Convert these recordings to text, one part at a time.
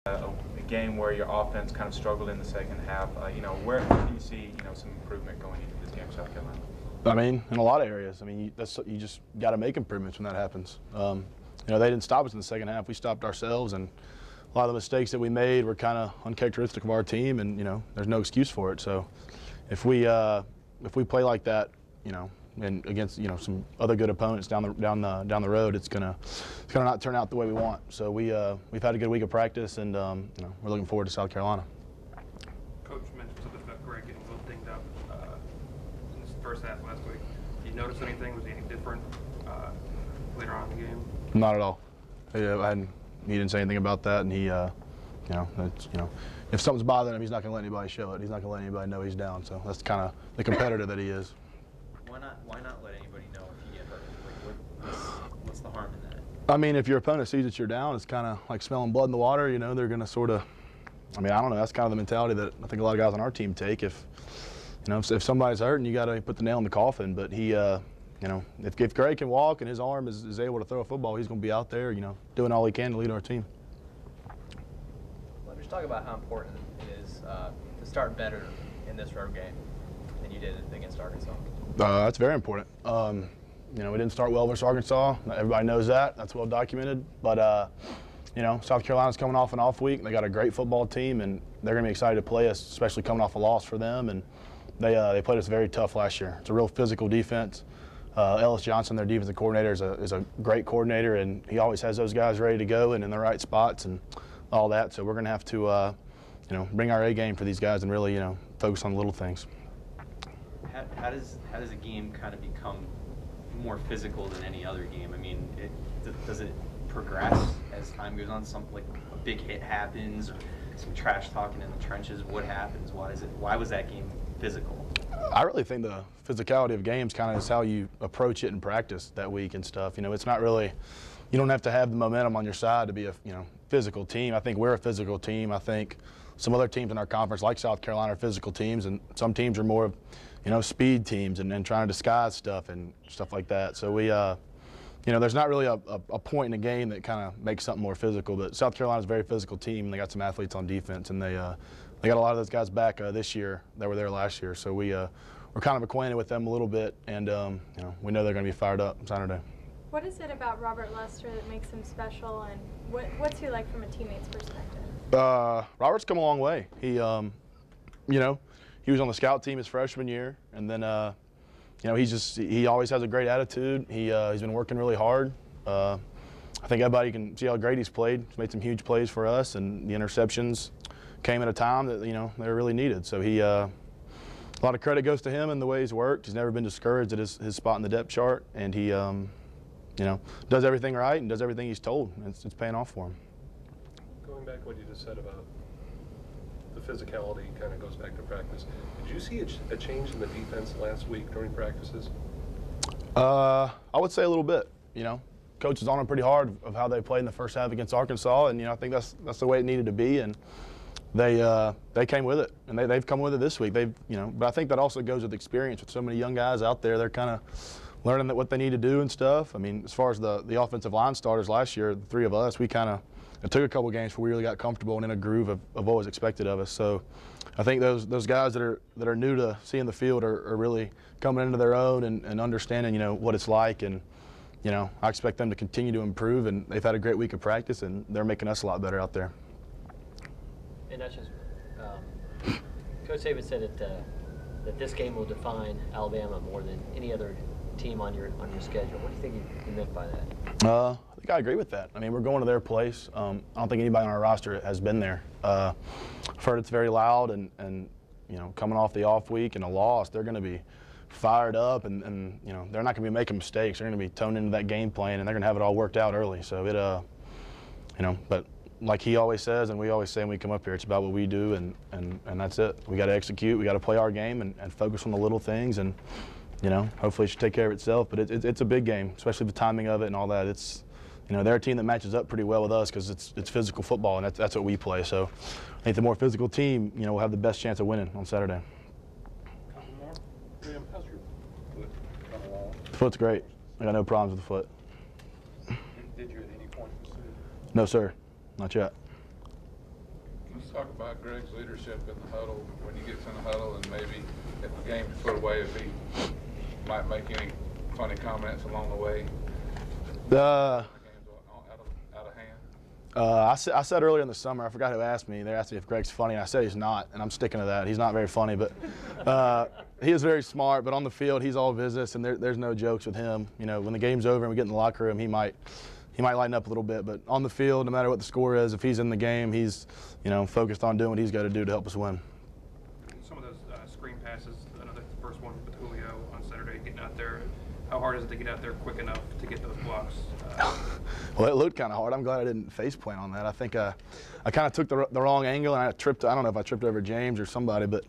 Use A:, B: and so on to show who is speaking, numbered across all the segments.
A: A game where your offense kind of struggled in the second half. Where do you see some improvement going into this game, South Carolina?
B: I mean, in a lot of areas. I mean, you just got to make improvements when that happens. They didn't stop us in the second half. We stopped ourselves, and a lot of the mistakes that we made were kind of uncharacteristic of our team, and there's no excuse for it. So, if we play like that, and against some other good opponents down the road, it's gonna not turn out the way we want. So we've had a good week of practice, and we're looking forward to South Carolina.
C: Coach mentioned something about Greg getting a little dinged up in this first half last week. Did you notice anything? Was he any different later on in the game?
B: Not at all. He didn't say anything about that, and he, if something's bothering him, he's not going to let anybody show it. He's not going to let anybody know he's down. So that's kind of the competitor that he is.
D: Why not let anybody know if you get hurt? Like, what's the harm in that?
B: I mean, if your opponent sees that you're down, it's kind of like smelling blood in the water. They're going to sort of. I mean, I don't know. That's kind of the mentality that I think a lot of guys on our team take. If somebody's hurting, you got to put the nail in the coffin. But he, if Greg can walk and his arm is able to throw a football, he's going to be out there, doing all he can to lead our team.
D: Let's talk about how important it is to start better in this road game than you did against Arkansas.
B: That's very important. We didn't start well versus Arkansas. Everybody knows that. That's well documented. But, South Carolina's coming off an off week. They got a great football team, and they're going to be excited to play us, especially coming off a loss for them. And they played us very tough last year. It's a real physical defense. Ellis Johnson, their defensive coordinator, is a great coordinator, and he always has those guys ready to go and in the right spots and all that. So we're going to have to, bring our A game for these guys and really, focus on the little things.
D: How does a game kind of become more physical than any other game? I mean, does it progress as time goes on? Like a big hit happens, or some trash talking in the trenches. What happens? Why was that game physical?
B: I really think the physicality of games kind of is how you approach it in practice that week and stuff. It's not really, you don't have to have the momentum on your side to be a physical team. I think we're a physical team. I think some other teams in our conference, like South Carolina, are physical teams, and some teams are more of speed teams and trying to disguise stuff and stuff like that. So we, there's not really a point in the game that kind of makes something more physical. But South Carolina's a very physical team, and they got some athletes on defense, and they got a lot of those guys back this year that were there last year. So we're kind of acquainted with them a little bit, and we know they're going to be fired up Saturday.
E: What is it about Robert Lester that makes him special, and what's he like from a teammate's perspective?
B: Robert's come a long way. He, he was on the scout team his freshman year, and then, he always has a great attitude. He's been working really hard. I think everybody can see how great he's played. He's made some huge plays for us, and the interceptions came at a time that, they were really needed. So a lot of credit goes to him and the way he's worked. He's never been discouraged at his spot in the depth chart, and he, does everything right and does everything he's told. It's paying off for him.
F: Going back to what you just said about the physicality kind of goes back to practice. Did you see a change in the defense last week during practices?
B: I would say a little bit. Coach is on them pretty hard of how they played in the first half against Arkansas, and I think that's the way it needed to be, and they came with it, and they've come with it this week. But I think that also goes with experience with so many young guys out there. They're kind of learning what they need to do and stuff. I mean, as far as the offensive line starters last year, the three of us, we kind of it took a couple games before we really got comfortable and in a groove of what was expected of us. So I think those guys that are new to seeing the field are really coming into their own and understanding what it's like, and I expect them to continue to improve, and they've had a great week of practice, and they're making us a lot better out there.
G: And that's just Coach Saban said that this game will define Alabama more than any other team on your schedule. What do you think he meant by that?
B: I think I agree with that. I mean, we're going to their place. I don't think anybody on our roster has been there. I've heard it's very loud, and coming off the off week and a loss, they're going to be fired up, and they're not going to be making mistakes. They're going to be toned into that game plan, and they're going to have it all worked out early. So but like he always says, and we always say when we come up here, it's about what we do, and that's it. We got to execute. We got to play our game and focus on the little things, and hopefully it should take care of itself. But it's a big game, especially the timing of it and all that. It's they're a team that matches up pretty well with us because it's physical football, and that's what we play. So I think the more physical team, will have the best chance of winning on Saturday.
F: Graham, how's your foot coming along?
B: The foot's great. I got no problems with the foot.
F: Did you at any point consider?
B: No, sir. Not yet.
H: Let's talk about Greg's leadership in the huddle. When he gets in the huddle, and maybe if the game's put away, if he might make any funny comments along the way.
B: Uh,
H: Out of hand.
B: I said earlier in the summer, I forgot who asked me. They asked me if Greg's funny, and I said he's not, and I'm sticking to that. He's not very funny, but he is very smart. But on the field, he's all business, and there's no jokes with him. You know, when the game's over and we get in the locker room, he might lighten up a little bit. But on the field, no matter what the score is, if he's in the game, he's, you know, focused on doing what he's got to do to help us win.
C: Some of those screen passes, I know that's the first one with Julio on Saturday, getting out there. How hard is it to get out there quick enough to get those blocks?
B: Well, it looked kind of hard. I'm glad I didn't face plant on that. I think I kind of took the wrong angle, and I tripped. I don't know if I tripped over James or somebody, but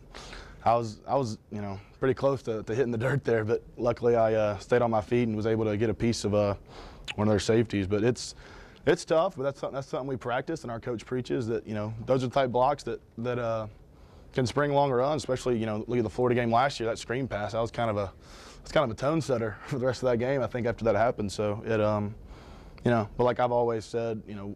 B: I was you know, pretty close to hitting the dirt there. But luckily, I stayed on my feet and was able to get a piece of one of their safeties. But it's tough, but that's something we practice, and our coach preaches that, you know, those are the type blocks that can spring longer runs. Especially, you know, look at the Florida game last year. That screen pass, that was kind of a tone setter for the rest of that game, I think, after that happened. So it, you know, but like I've always said, you know,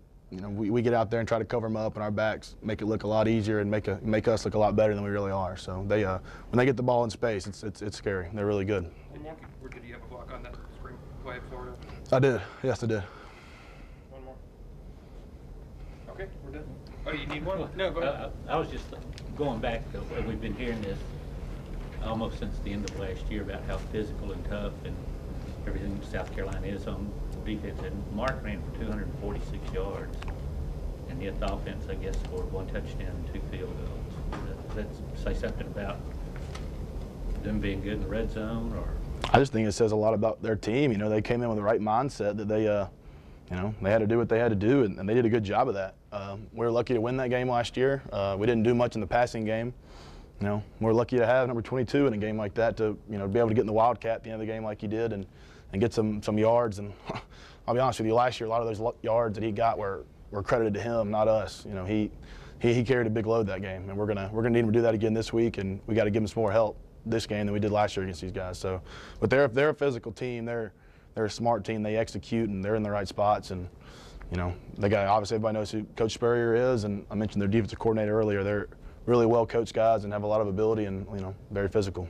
B: we get out there and try to cover them up, and our backs make it look a lot easier and make us look a lot better than we really are. So they, when they get the ball in space, it's scary. They're really good.
C: One more. Did you have a block on that screen play at Florida?
B: I did. Yes, I did.
C: One more. Okay, we're done. Oh, you need one? No, go ahead.
I: I was just going back to where we've been hearing this almost since the end of last year about how physical and tough and everything South Carolina is on defense. And Mark ran for 246 yards, and yet the offense, I guess, scored 1 touchdown and 2 field goals. Does that say something about them being good in the red zone, or?
B: I just think it says a lot about their team. You know, they came in with the right mindset that they, you know, they had to do what they had to do, and they did a good job of that. We were lucky to win that game last year. We didn't do much in the passing game. You know, we're lucky to have number 22 in a game like that to, you know, be able to get in the Wildcat at the end of the game like he did and get some yards. And I'll be honest with you, last year a lot of those yards that he got were credited to him, not us. You know, he carried a big load that game, and we're gonna need him to do that again this week, and we got to give him some more help this game than we did last year against these guys. So, but they're a physical team. They're a smart team. They execute, and they're in the right spots. And you know, they got, obviously everybody knows who Coach Spurrier is, and I mentioned their defensive coordinator earlier. They're really well coached guys and have a lot of ability, and, you know, very physical.